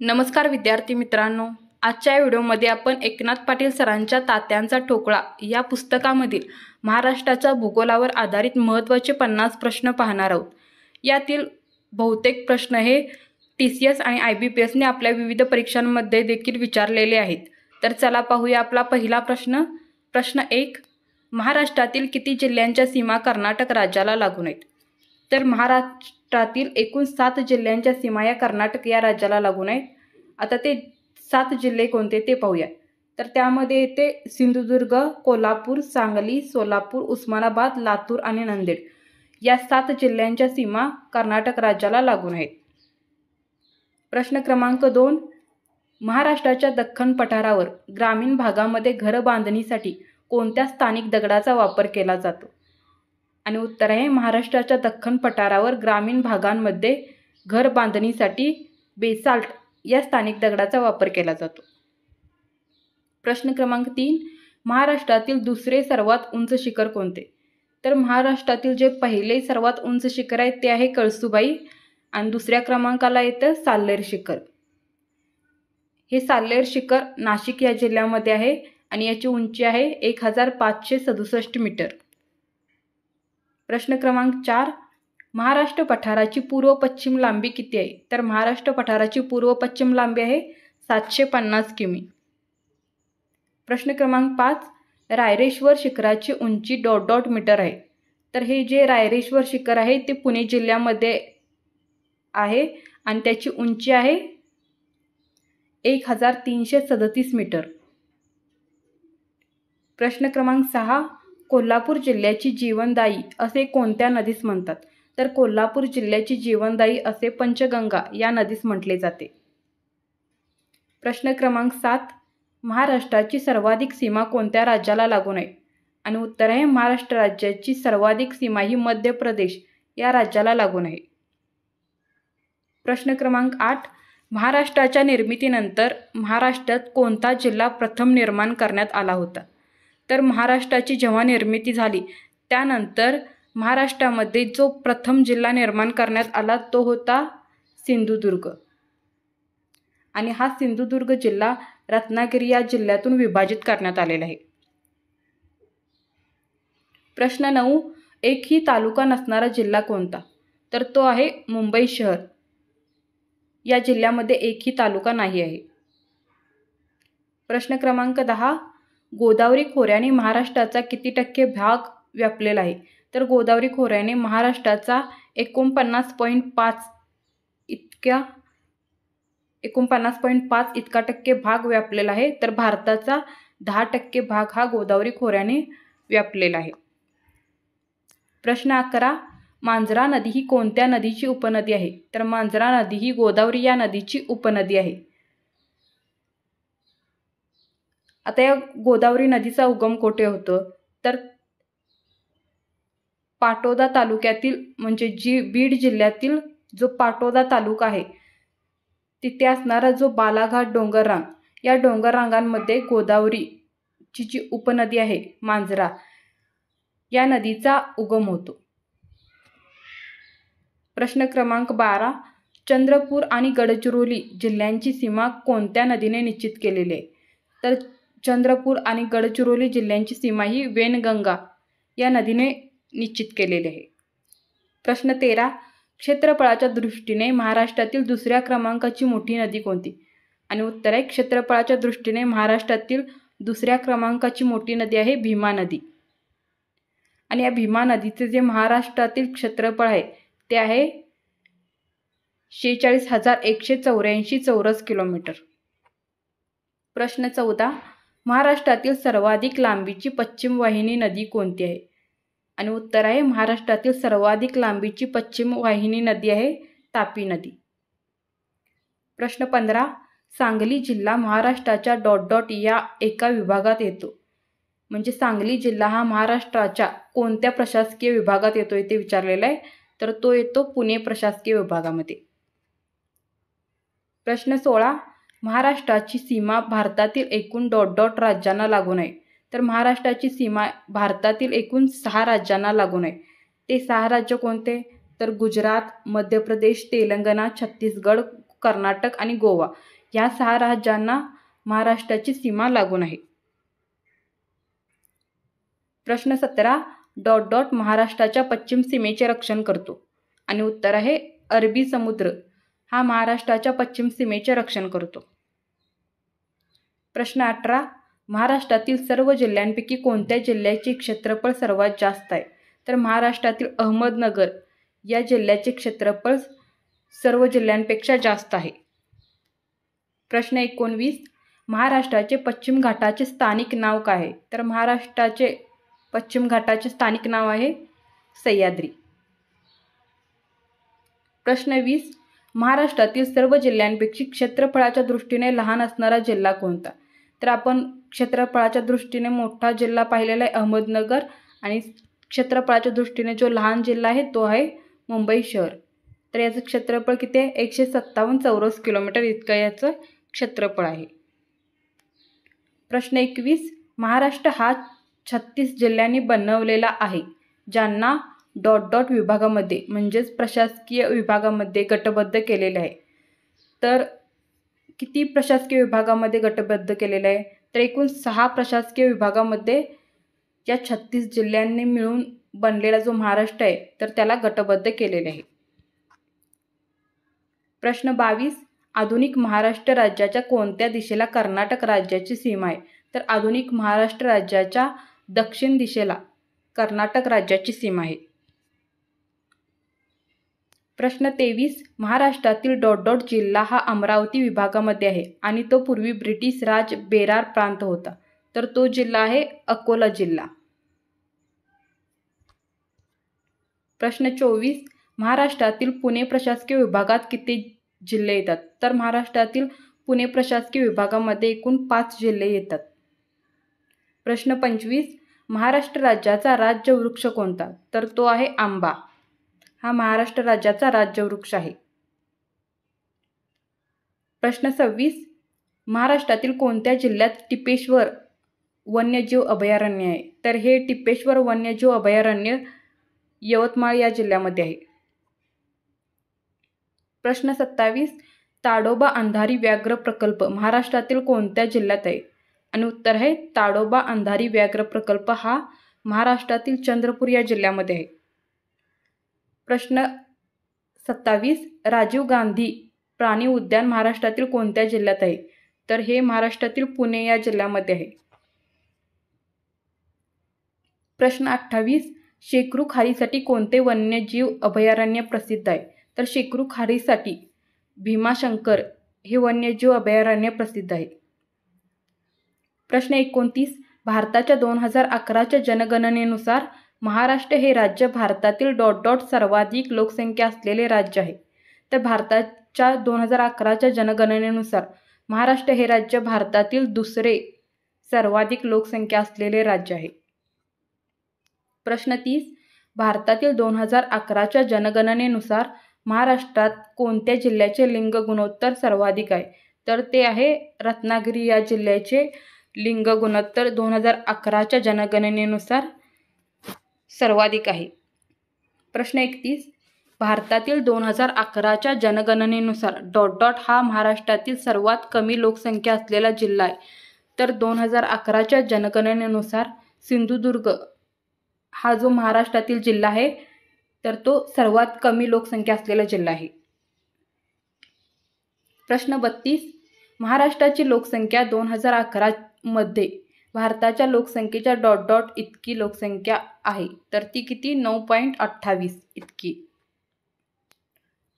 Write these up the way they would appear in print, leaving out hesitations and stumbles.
नमस्कार विद्यार्थी मित्रांनो, आजच्या व्हिडिओमध्ये आपण एकनाथ पाटील सरांच्या तात्यांचा ठोकळा या पुस्तकामधील महाराष्ट्राच्या भूगोलावर आधारित महत्त्वाचे 50 प्रश्न पाहणार आहोत। यातील बहुतेक प्रश्न हे TCS आणि IBPSने आपल्या विविध परीक्षांमध्ये देखील विचारलेले आहेत। तर चला पाहूया आपला पहिला प्रश्न। प्रश्न 1, महाराष्ट्रातील किती जिल्ह्यांच्या सीमा कर्नाटक राज्याला लागून आहेत? तर महाराष्ट्रातील एकूण 7 जिल्ह्यांच्या सीमा या कर्नाटक या राज्याला लागून आहेत। आता ते 7 जिल्हे कोणते ते पाहूया। तर त्यामध्ये येते सिंधुदुर्ग, कोल्हापूर, सांगली, सोलापूर, उस्मानाबाद, लातूर आणि नांदेड या 7 जिल्ह्यांच्या सीमा कर्नाटक राज्याला लागून आहेत। प्रश्न क्रमांक 2, महाराष्ट्राच्या दख्खन पठारावर ग्रामीण भागामध्ये घर बांधणीसाठी कोणत्या स्थानिक दगडाचा वापर केला जातो? आणि उत्तर आहे महाराष्ट्राच्या दख्खन पठारावर ग्रामीण भागांमध्ये घर बांधणीसाठी बेसाल्ट या स्थानिक दगडाचा वापर केला जातो। प्रश्न क्रमांक 3, महाराष्ट्रातील दुसरे सर्वात उंच शिखर कोणते? तर महाराष्ट्रातील जे पहिले सर्वात उंच शिखर आहे ते आहे कळसुबाई आणि दुसऱ्या क्रमांकाला येतं साल्हेर शिखर। हे साल्हेर शिखर नाशिक या जिल्ह्यामध्ये आहे आणि याची उंची आहे 1567 मीटर। प्रश्न क्रमांक 4, महाराष्ट्र पठाराची पूर्व पश्चिम लांबी किती आहे? तर महाराष्ट्र पठाराची पूर्व पश्चिम लांबी आहे 750 किमी। प्रश्न क्रमांक 5, रायरेश्वर शिखराची उंची ... मीटर आहे। तर हे जे रायरेश्वर शिखर आहे ते पुणे जिल्ह्यामध्ये आहे आणि त्याची उंची आहे 1337 मीटर। प्रश्न क्रमांक 6, कोल्हापूर जिल्ह्याची जीवनदायी असे कोणत्या नदीस म्हणतात? तर कोल्हापूर जिल्ह्याची जीवनदायी असे पंचगंगा या नदीस म्हटले जाते। प्रश्न क्रमांक 7, महाराष्ट्राची सर्वाधिक सीमा कोणत्या राज्याला लागून आहे? आणि उत्तर आहे महाराष्ट्र राज्याची सर्वाधिक सीमा ही मध्य प्रदेश या राज्याला लागून आहे। प्रश्न क्रमांक 8, महाराष्ट्राच्या निर्मितीनंतर महाराष्ट्रात कोणता जिल्हा प्रथम निर्माण करण्यात आला होता? तर महाराष्ट्राची जेव्हा निर्मिती झाली त्यानंतर महाराष्ट्रामध्ये जो प्रथम जिल्हा निर्माण करण्यात आला तो होता सिंधुदुर्ग आणि हा सिंधुदुर्ग जिल्हा रत्नागिरी या जिल्ह्यातून विभाजित करण्यात आलेला आहे। प्रश्न 9, एकही तालुका नसणारा जिल्हा कोणता? तर तो आहे मुंबई शहर। या जिल्ह्यामध्ये एकही तालुका नाही आहे। प्रश्न क्रमांक 10, गोदावरी खोऱ्याने महाराष्ट्राचा किती टक्के भाग व्यापलेला आहे? तर गोदावरी खोऱ्याने महाराष्ट्राचा 49.5 इतका टक्के भाग व्यापलेला आहे। तर भारताचा 10% भाग हा गोदावरी खोऱ्याने व्यापलेला आहे। प्रश्न 11, मांजरा नदी ही कोणत्या नदीची उपनदी आहे? तर मांजरा नदी ही गोदावरी या नदीची उपनदी आहे। आता या गोदावरी नदीचा उगम कोठे होतो? तर पाटोदा तालुक्यातील म्हणजे बीड जिल्ह्यातील जो पाटोदा तालुका आहे तिथे असणारा जो बालाघाट डोंगररांग या डोंगररांगांमध्ये गोदावरीची जी उपनदी आहे मांजरा या नदीचा उगम होतो। प्रश्न क्रमांक 12, चंद्रपूर आणि गडचिरोली जिल्ह्यांची सीमा कोणत्या नदीने निश्चित केलेली आहे? तर चंद्रपूर आणि गडचिरोली जिल्ह्यांची सीमा ही वेनगंगा या नदीने निश्चित केलेली आहे। प्रश्न 13, क्षेत्रफळाच्या दृष्टीने महाराष्ट्रातील दुसऱ्या क्रमांकाची मोठी नदी कोणती? आणि उत्तर आहे क्षेत्रफळाच्या दृष्टीने महाराष्ट्रातील दुसऱ्या क्रमांकाची मोठी नदी आहे भीमा नदी आणि या भीमा नदीचे जे महाराष्ट्रातील क्षेत्रफळ आहे ते आहे 46,184 चौरस किलोमीटर। प्रश्न 14, महाराष्ट्रातील सर्वाधिक लांबीची पश्चिम वाहिनी नदी कोणती आहे? आणि उत्तर आहे महाराष्ट्रातील सर्वाधिक लांबीची पश्चिम वाहिनी नदी आहे तापी नदी। प्रश्न 15, सांगली जिल्हा महाराष्ट्राच्या ... या एका विभागात येतो। म्हणजे सांगली जिल्हा हा महाराष्ट्राच्या कोणत्या प्रशासकीय विभागात येतो ते विचारलेलं आहे। तर तो येतो पुणे प्रशासकीय विभागामध्ये। प्रश्न 16, महाराष्ट्राची सीमा भारतातील एकूण ... राज्यांना लागून आहे। तर महाराष्ट्राची सीमा भारतातील एकूण 6 राज्यांना लागून आहे। ते 6 राज्य कोणते? तर गुजरात, मध्य प्रदेश, तेलंगणा, छत्तीसगड कर्नाटक आणि गोवा या 6 राज्यांना महाराष्ट्राची सीमा लागून आहे. प्रश्न 17 ... महाराष्ट्राच्या पश्चिम सीमेचे रक्षण करतो. आणि उत्तर आहे अरबी समुद्र हा महाराष्ट्राच्या पश्चिम सीमेचे रक्षण करतो. प्रश्न 18 महाराष्ट्रातील सर्व जिल्ह्यांपैकी कोणत्या जिल्ह्याचे क्षेत्रफळ सर्वात जास्त आहे? तर महाराष्ट्रातील अहमदनगर या जिल्ह्याचे क्षेत्रफळ सर्व जिल्ह्यांपेक्षा जास्त आहे. प्रश्न 19 महाराष्ट्राचे पश्चिम घाटाचे स्थानिक नाव काय आहे? तर महाराष्ट्राचे पश्चिम घाटाचे स्थानिक नाव आहे सह्याद्री. प्रश्न 20 महाराष्ट्रातील सर्व जिल्ह्यांपैकी क्षेत्रफळाच्या दृष्टीने लहान असणारा जिल्हा कोणता? तर आपण क्षेत्रफळाच्या दृष्टीने मोठा जिल्हा पाहिलेला आहे अहमदनगर आणि क्षेत्रफळाच्या दृष्टीने जो लहान जिल्हा आहे तो आहे मुंबई शहर. तर याचं क्षेत्रफळ किती आहे? 157 चौरस किलोमीटर इतकं याचं क्षेत्रफळ आहे. प्रश्न 21 महाराष्ट्र हा 36 जिल्ह्यांनी बनवलेला आहे ज्यांना ... विभागामध्ये म्हणजेच प्रशासकीय विभागामध्ये गटबद्ध केलेले आहे. तर किती प्रशासकीय विभागामध्ये गटबद्ध केलेले आहे? तर एकूण 6 प्रशासकीय विभागामध्ये या 36 जिल्ह्यांनी मिळून बनलेला जो महाराष्ट्र आहे तर त्याला गटबद्ध केलेले आहे. प्रश्न 22 आधुनिक महाराष्ट्र राज्याच्या कोणत्या दिशेला कर्नाटक राज्याची सीमा आहे? तर आधुनिक महाराष्ट्र राज्याच्या दक्षिण दिशेला कर्नाटक राज्याची सीमा आहे. प्रश्न 23 महाराष्ट्रातील ... जिल्हा हा अमरावती विभागामध्ये आहे आणि तो पूर्वी ब्रिटिश राज बेरार प्रांत होता. तर तो जिल्हा आहे अकोला जिल्हा. प्रश्न 24 महाराष्ट्रातील पुणे प्रशासकीय विभागात किती जिल्हे येतात? तर महाराष्ट्रातील पुणे प्रशासकीय विभागामध्ये एकूण 5 जिल्हे येतात. प्रश्न 25 महाराष्ट्र राज्याचा राज्यवृक्ष कोणता? तर तो आहे आंबा. हा महाराष्ट्र राज्याचा राज्यवृक्ष आहे. प्रश्न 26 महाराष्ट्रातील कोणत्या जिल्ह्यात टिपेश्वर वन्यजीव अभयारण्य आहे? तर हे टिपेश्वर वन्यजीव अभयारण्य यवतमाळ या जिल्ह्यामध्ये आहे. प्रश्न 27 ताडोबा अंधारी व्याघ्र प्रकल्प महाराष्ट्रातील कोणत्या जिल्ह्यात आहे? आणि उत्तर आहे ताडोबा अंधारी व्याघ्र प्रकल्प हा महाराष्ट्रातील चंद्रपूर या जिल्ह्यामध्ये आहे. प्रश्न 27 राजीव गांधी प्राणी उद्यान महाराष्ट्रातील कोणत्या जिल्ह्यात आहे? तर हे महाराष्ट्रातील पुणे या जिल्ह्यामध्ये आहे. प्रश्न 28 शेकरू खारीसाठी कोणते वन्यजीव अभयारण्य प्रसिद्ध आहे? तर शेकरू खारीसाठी भीमाशंकर हे वन्यजीव अभयारण्य प्रसिद्ध आहे. प्रश्न 29 भारताच्या 2011च्या जनगणनेनुसार महाराष्ट्र हे राज्य भारतातील ... सर्वाधिक लोकसंख्या असलेले राज्य आहे. तर भारताच्या 2011च्या जनगणनेनुसार महाराष्ट्र हे राज्य भारतातील दुसरे सर्वाधिक लोकसंख्या असलेले राज्य आहे. प्रश्न 30 भारतातील 2011च्या जनगणनेनुसार महाराष्ट्रात कोणत्या जिल्ह्याचे लिंग गुणोत्तर सर्वाधिक आहे? तर ते आहे रत्नागिरी या जिल्ह्याचे लिंग गुणोत्तर 2011च्या जनगणनेनुसार सर्वाधिक आहे. प्रश्न 31 भारतातील 2011च्या जनगणनेनुसार ... हा महाराष्ट्रातील सर्वात कमी लोकसंख्या असलेला जिल्हा आहे. तर 2011च्या जनगणनेनुसार सिंधुदुर्ग हा जो महाराष्ट्रातील जिल्हा आहे तर तो सर्वात कमी लोकसंख्या असलेला जिल्हा आहे. प्रश्न 32 महाराष्ट्राची लोकसंख्या 2011 मध्ये भारताच्या लोकसंख्येच्या ... इतकी लोकसंख्या आहे. तर ती किती? 9.28 इतकी.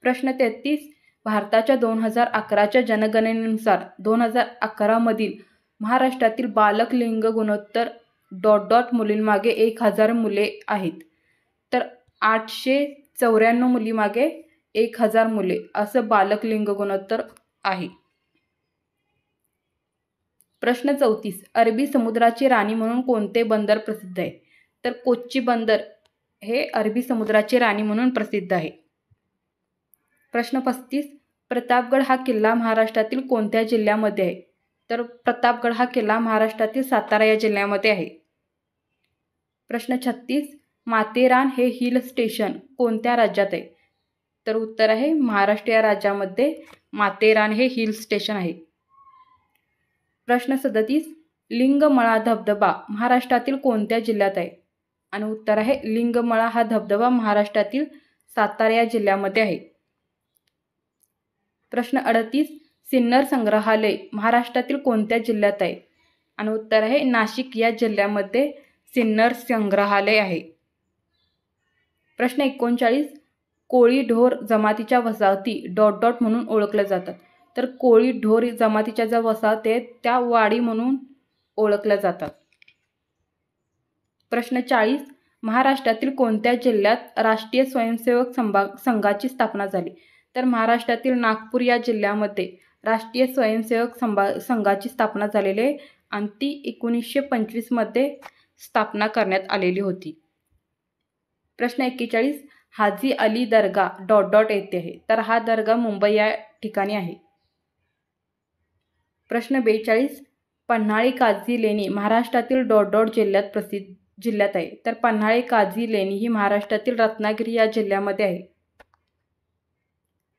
प्रश्न 33 भारताच्या 2011च्या जनगणनेनुसार 2011 मधील महाराष्ट्रातील बालक लिंग गुणोत्तर ... मुलींमागे 1000 मुले आहेत. तर 894 मुलीमागे 1000 मुले असं बालक लिंग गुणोत्तर आहे. प्रश्न 34 अरबी समुद्राची राणी म्हणून कोणते बंदर प्रसिद्ध आहे? तर कोच्ची बंदर हे अरबी समुद्राची राणी म्हणून प्रसिद्ध आहे. प्रश्न 35 प्रतापगड हा किल्ला महाराष्ट्रातील कोणत्या जिल्ह्यामध्ये आहे? तर प्रतापगड हा किल्ला महाराष्ट्रातील सातारा या जिल्ह्यामध्ये आहे. प्रश्न 36 माथेरान हे हिल स्टेशन कोणत्या राज्यात आहे? तर उत्तर आहे महाराष्ट्र या राज्यामध्ये माथेरान हे हिल स्टेशन आहे. प्रश्न 37, लिंगमळा धबधबा महाराष्ट्रातील कोणत्या जिल्ह्यात आहे? आणि उत्तर आहे लिंगमळा हा धबधबा महाराष्ट्रातील सातारा या जिल्ह्यामध्ये आहे. प्रश्न 38, सिन्नर संग्रहालय महाराष्ट्रातील कोणत्या जिल्ह्यात आहे? आणि उत्तर आहे नाशिक या जिल्ह्यामध्ये सिन्नर संग्रहालय आहे. प्रश्न 39, कोळी ढोर जमातीच्या वसाहती ... म्हणून ओळखल्या जातात. तर कोळी ढोर जमातीच्या ज्या वसाहती आहेत त्या वाडी म्हणून ओळखल्या जातात. प्रश्न 40, महाराष्ट्रातील कोणत्या जिल्ह्यात राष्ट्रीय स्वयंसेवक संघाची स्थापना झाली? तर महाराष्ट्रातील नागपूर या जिल्ह्यामध्ये राष्ट्रीय स्वयंसेवक संघाची स्थापना झालेली आहे आणि ती 1925 मध्ये स्थापना करण्यात आलेली होती. प्रश्न 41, हाजी अली दर्गा ... येथे आहे. तर हा दर्गा मुंबई या ठिकाणी आहे. प्रश्न 42, पन्हाळी काझी लेणी महाराष्ट्रातील ... जिल्ह्यात आहे. तर पन्हाळी काझी लेणी ही महाराष्ट्रातील रत्नागिरी या जिल्ह्यामध्ये आहे.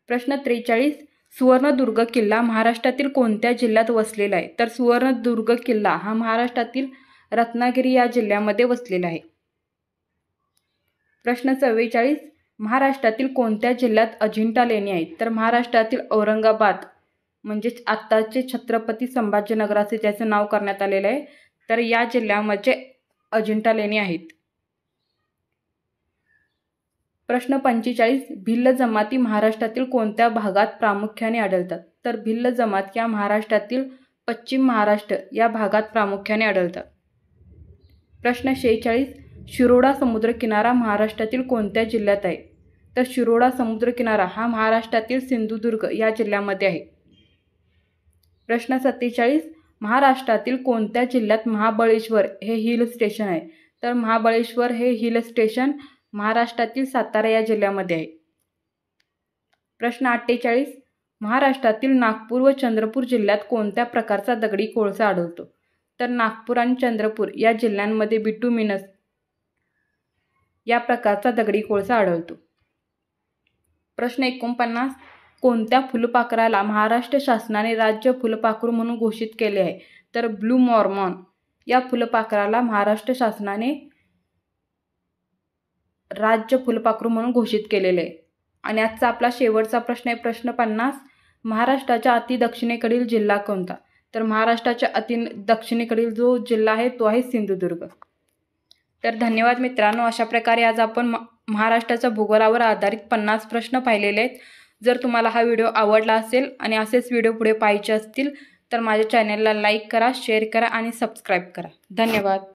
प्रश्न 43, सुवर्णदुर्ग किल्ला महाराष्ट्रातील कोणत्या जिल्ह्यात वसलेला आहे? तर सुवर्णदुर्ग किल्ला हा महाराष्ट्रातील रत्नागिरी या जिल्ह्यामध्ये वसलेला आहे. प्रश्न 44, महाराष्ट्रातील कोणत्या जिल्ह्यात अजिंठा लेणी आहेत? तर महाराष्ट्रातील औरंगाबाद म्हणजेच आत्ताचे छत्रपती संभाजीनगराचे ज्याचं नाव करण्यात आलेलं आहे तर या जिल्ह्यामध्ये अजिंठा लेणी आहेत. प्रश्न 45, भिल्ल जमाती महाराष्ट्रातील कोणत्या भागात प्रामुख्याने आढळतात? तर भिल्ल जमात या महाराष्ट्रातील पश्चिम महाराष्ट्र या भागात प्रामुख्याने आढळतात. प्रश्न 46, शिरोडा समुद्रकिनारा महाराष्ट्रातील कोणत्या जिल्ह्यात आहे? तर शिरोडा समुद्रकिनारा हा महाराष्ट्रातील सिंधुदुर्ग या जिल्ह्यामध्ये आहे. प्रश्न 47, महाराष्ट्रातील कोणत्या जिल्ह्यात महाबळेश्वर हे हिल स्टेशन आहे? तर महाबळेश्वर हे हिल स्टेशन महाराष्ट्रातील सातारा या जिल्ह्यामध्ये आहे. प्रश्न 48, महाराष्ट्रातील नागपूर व चंद्रपूर जिल्ह्यात कोणत्या प्रकारचा दगडी कोळसा आढळतो? तर नागपूर आणि चंद्रपूर या जिल्ह्यांमध्ये बिटुमिनस या प्रकारचा दगडी कोळसा आढळतो. प्रश्न 49, कोणत्या फुलपाखराला महाराष्ट्र शासनाने राज्य फुलपाखरू म्हणून घोषित केले आहे? तर ब्लू मॉर्मॉन या फुलपाखराला महाराष्ट्र शासनाने राज्य फुलपाखरू म्हणून घोषित केलेले आहे. आणि आजचा आपला शेवटचा प्रश्न आहे प्रश्न 50, महाराष्ट्राच्या अति दक्षिणेकडील जिल्हा कोणता? तर महाराष्ट्राच्या अति दक्षिणेकडील जो जिल्हा आहे तो आहे सिंधुदुर्ग. तर धन्यवाद मित्रांनो, अशा प्रकारे आज आपण महाराष्ट्राच्या भूगोलावर आधारित 50 प्रश्न पाहिलेले आहेत. जर तुम्हाला हा व्हिडिओ आवडला असेल आणि असेच व्हिडिओ पुढे पाहायचे असतील तर माझ्या चॅनलला लाईक करा, शेअर करा आणि सबस्क्राईब करा. धन्यवाद.